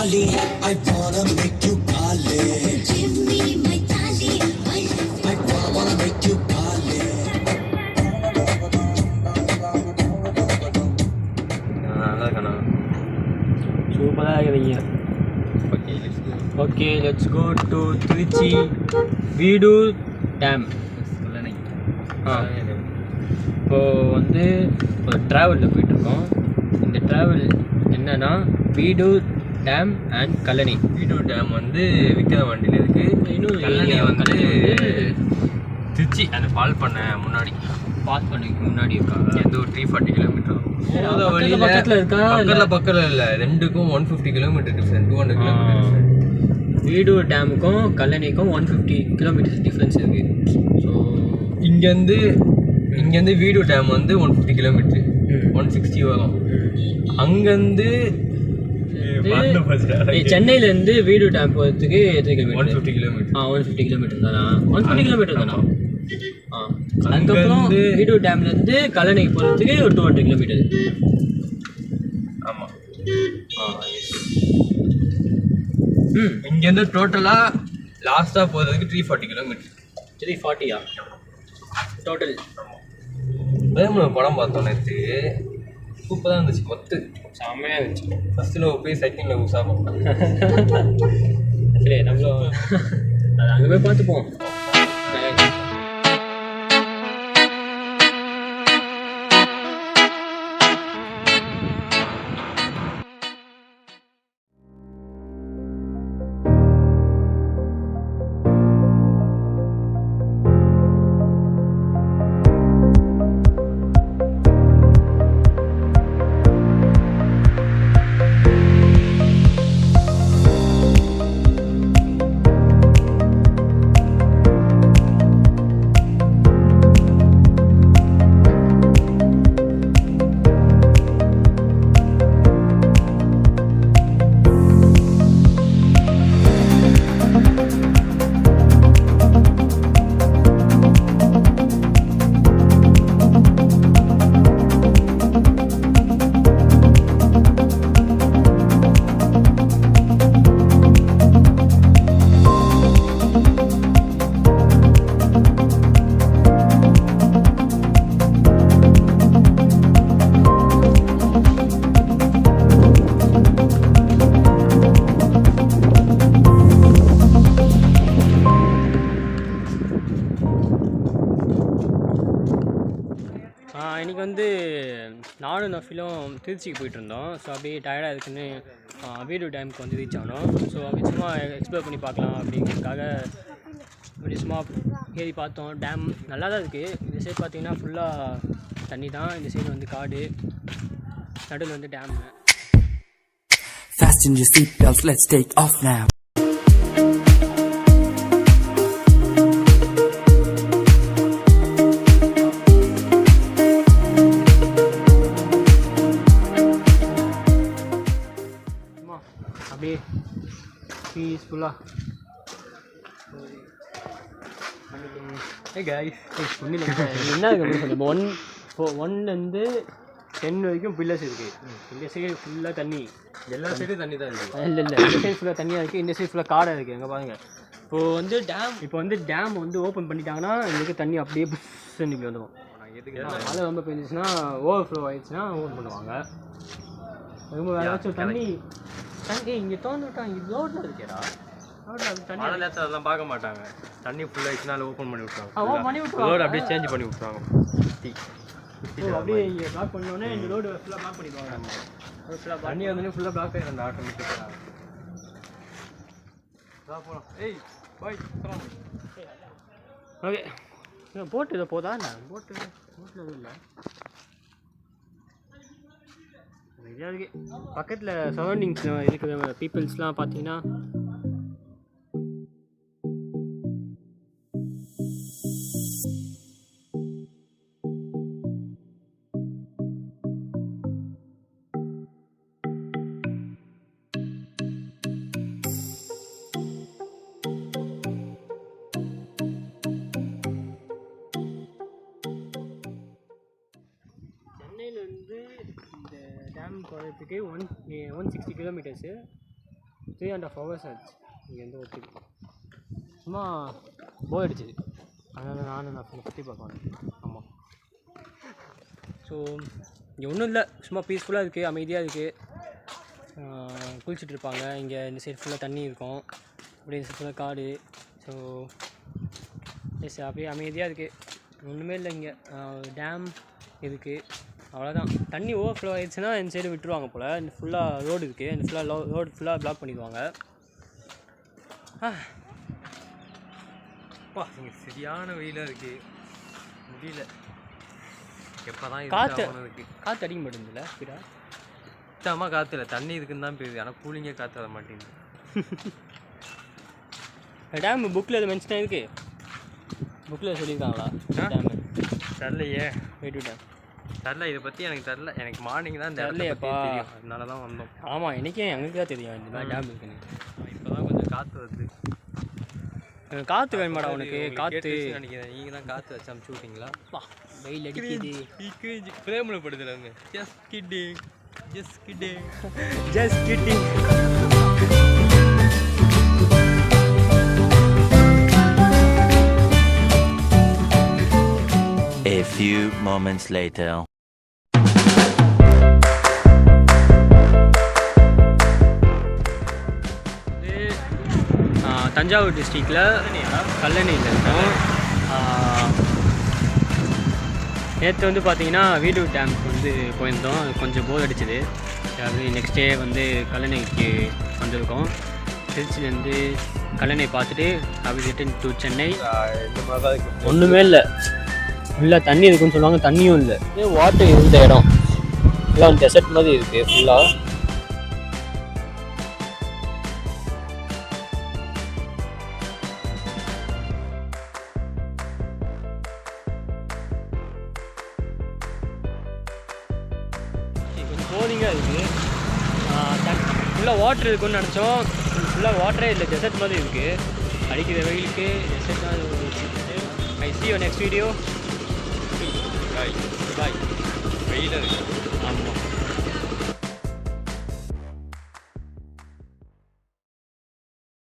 Kali, I wanna make you Kali. Give me my Kali, I wanna make you Kali. நல்லா இருக்கண்ணா. சூப்பராக இருக்கிறீங்க. Okay let's go to Trichy Veedur dam. இப்போது வந்து ஒரு ட்ராவலில் போயிட்டுருக்கோம். இந்த ட்ராவல் என்னன்னா Veedur dam and Kallanai. Veedur dam வந்து விக்கிரவாண்டியில் இருக்குது. இன்னும் கல்லணை வந்து திருச்சி அந்த பால் பண்ண முன்னாடி பாஸ் பண்ணிக்கு முன்னாடி இருக்காங்க. எந்த ஒரு 340 கிலோமீட்டர் பக்கத்தில் இருக்கா? பக்கத்தில் இல்லை, ரெண்டுக்கும் 150 kilometre different, 200 kilometre different. Veedur டேமுக்கும் கல்லணைக்கும் 150 கிலோமீட்டர்ஸ் டிஃப்ரென்ஸ் இருக்குது. ஸோ இங்கேருந்து வீடூர் டேம் வந்து 150 கிலோமீட்டர், 160 வரும். அங்கேருந்து சென்னையிலேருந்து வீடூர் டேம் போகிறதுக்கு எத்தனை கிலோமீட்டர்? 150 கிலோமீட்டர். 150 கிலோமீட்டர் தானா? 150 கிலோமீட்டர் தானா? அதுக்கப்புறம் வீடூர் டேம்லேருந்து கல்லணைக்கு போகிறதுக்கு ஒரு 200 கிலோமீட்டர். ஆமாம். இங்கேருந்து டோட்டலாக லாஸ்ட்டாக போகிறதுக்கு 340 கிலோமீட்டர். 340யா டோட்டல்? நம்ம படம் பார்த்தோம் நேற்று, சூப்பராக இருந்துச்சு. கொத்து செம்மையாக இருந்துச்சு. ஃபஸ்ட்டில் போய் செகண்டில் உசாபம். சரி நம்மளும் அது அங்கே போய் பார்த்துப்போம். இன்றைக்கி வந்து நானும் நஃபிலும் திருச்சிக்கு போயிட்டுருந்தோம். ஸோ அப்படியே டயர்டாக இருக்குன்னு வீடூர் டேமுக்கு வந்து ரீச் ஆனோம். ஸோ அப்படி சும்மா எக்ஸ்ப்ளோர் பண்ணி பார்க்கலாம் அப்படிங்கிறதுக்காக அப்படி சும்மா ஏறி பார்த்தோம். டேம் நல்லா தான் இருக்குது. இந்த சைடு பார்த்திங்கன்னா ஃபுல்லாக தண்ணி தான். இந்த சைடு வந்து காடு, நடுவில் வந்து dam. Fasten your seatbelts, let's take off now. அப்படியே பீஸ்ஃபுல்லாக ஒன்றும் என்ன இருக்குது சொல்லி இப்போ ஒன்லேருந்து 10 வரைக்கும் பில்லர்ஸ் இருக்குது. இந்த சைடு ஃபுல்லாக தண்ணி, எல்லா சைடும் தண்ணி தான் இருக்குது. இல்லை இந்த சைடு ஃபுல்லாக தண்ணியாக இருக்குது, இந்த சைடு ஃபுல்லாக காடாக இருக்குது. அங்கே பாருங்கள். இப்போ வந்து டேம் வந்து ஓப்பன் பண்ணிட்டாங்கன்னா எங்களுக்கு தண்ணி அப்படியே புஷ்ஷு வந்துடும். மழை ரொம்ப பெஞ்சிச்சுன்னா ஓவர்ஃப்ளோ ஆகிடுச்சுன்னா ஓப்பன் பண்ணுவாங்க. ரொம்ப ஏதாச்சும் தண்ணி இங்கே தோந்து விட்டாங்க. இது ரோட்டில் இருக்கேடா, ரோட்டில் மழை நேரத்தில் அதெல்லாம் பார்க்க மாட்டாங்க. தண்ணி ஃபுல்லாக ஆயிடுச்சுனால ஓப்பன் பண்ணி விட்ருவாங்க. ரோடு அப்படியே சேஞ்ச் பண்ணி விட்ருவாங்க. அப்படியே இங்கே பிளாக் பண்ணோன்னே இந்த ரோடு ஃபுல்லாக பிளாக் பண்ணிடுவாங்க. ஃபுல்லாக தண்ணி வந்து ஃபுல்லாக பிளாக் ஆகிடும் ஆட்டோமேட்டிக்காக. போகலாம். ஏய் பாய் ஓகே. போட்டு இதை போதா என்ன? போட்டில் எதுவும் இல்லை. இதாக இருக்குது. பக்கத்தில் சரௌண்டிங்ஸில் இருக்கிற பீப்புள்ஸ்லாம் பார்த்தீங்கன்னா சென்னையிலேருந்து இந்த டேம் போகிறதுக்கு 160 கிலோமீட்டர்ஸு. 3.5 hours ஆச்சு இங்கேருந்து ஒத்துக்கு. சும்மா போர் அடிச்சுது, அதனால் நான் சுற்றி பார்க்க வந்தேன். ஆமாம். ஸோ இங்கே ஒன்றும் இல்லை, சும்மா பீஸ்ஃபுல்லாக இருக்குது, அமைதியாக இருக்குது. குளிச்சுட்ருப்பாங்க. இங்கே இந்த சைடு ஃபுல்லாக தண்ணி இருக்கும், அப்படியே இந்த ஃபுல்லாக காடு. ஸோ எஸ் அப்படியே அமைதியாக இருக்குது, ஒன்றுமே இல்லை. இங்கே டேம் இருக்குது, அவ்வளோதான். தண்ணி ஓவர் ஃப்ளோ ஆகிடுச்சுன்னா இந்த சைடு விட்டுருவாங்க போல். இந்த ஃபுல்லாக ரோடு இருக்குது, இந்த ஃபுல்லாக ரோடு ஃபுல்லாக பிளாக் பண்ணிடுவாங்க. அப்பா இங்கே சரியான வெயிலாக இருக்குது, முடியல. எப்போ தான் காற்று இருக்குது, காற்று அடிக்க மாட்டேங்குதுல்ல ஸ்பீடாக. சுத்தமாக காற்று இல்லை, தண்ணி இருக்குன்னு தான் போயிடுது, ஆனால் கூலிங்கே காற்று வர மாட்டேங்குது. டேம் புக்கில் எது மென்ஷன் ஆகிருக்கு, புக்கில் சொல்லியிருக்காங்களா டேமு? தெரிலையே, வேட்டு டேம் தெரில, இதை பற்றி எனக்கு தெரில. எனக்கு மார்னிங் தான் தெரிலையப்பா, தெரியும், அதனால தான் வந்தோம். ஆமாம் எனக்கே எங்களுக்கு தான் தெரியும் இந்த மாதிரி டேம் இருக்குன்னு. இப்போ தான் கொஞ்சம் காற்று வருது. காற்று வேணுமாடா உனக்கு? காற்று நினைக்கிறேன், நீங்கள் தான் காற்று வச்சு அமுச்சு விட்டீங்களா? வெயில் அடிக்குது. பிரேமில் படுத்துறாங்க. Just kidding, just kidding, just kidding. A few moments later. Thanjavur டிஸ்ட்ரிக்டில் கல்லணையில் இருக்கோம். நேற்று வந்து பார்த்திங்கன்னா வீடூர் டேமுக்கு வந்து போயிருந்தோம். அது கொஞ்சம் போர் அடிச்சுது. அப்படி நெக்ஸ்ட் டே வந்து கல்லணைக்கு வந்திருக்கோம். திருச்சிலேருந்து கல்லணை பார்த்துட்டு அப்படி ரிட்டன் டு சென்னை. இந்த மாதிரி தான் இருக்குது. ஒன்றுமே இல்லை, ஃபுல்லாக தண்ணி இருக்குன்னு சொல்லுவாங்க, தண்ணியும் இல்லை. வாட்டர் இருந்த இடம் ஃபுல்லாக டெசர்ட் மாதிரி இருக்குது ஃபுல்லாக. கொஞ்சம் போரிங்காக இருக்குது. ஃபுல்லாக வாட்டர் இருக்குன்னு நினச்சோம், ஃபுல்லாக வாட்டரே இல்லை, டெசர்ட் மாதிரி இருக்குது. அடிக்கிற வெயிலுக்கு டெசர்ட் தான். I see you next video. பாய் பாய். வெயிலாக இருக்குது.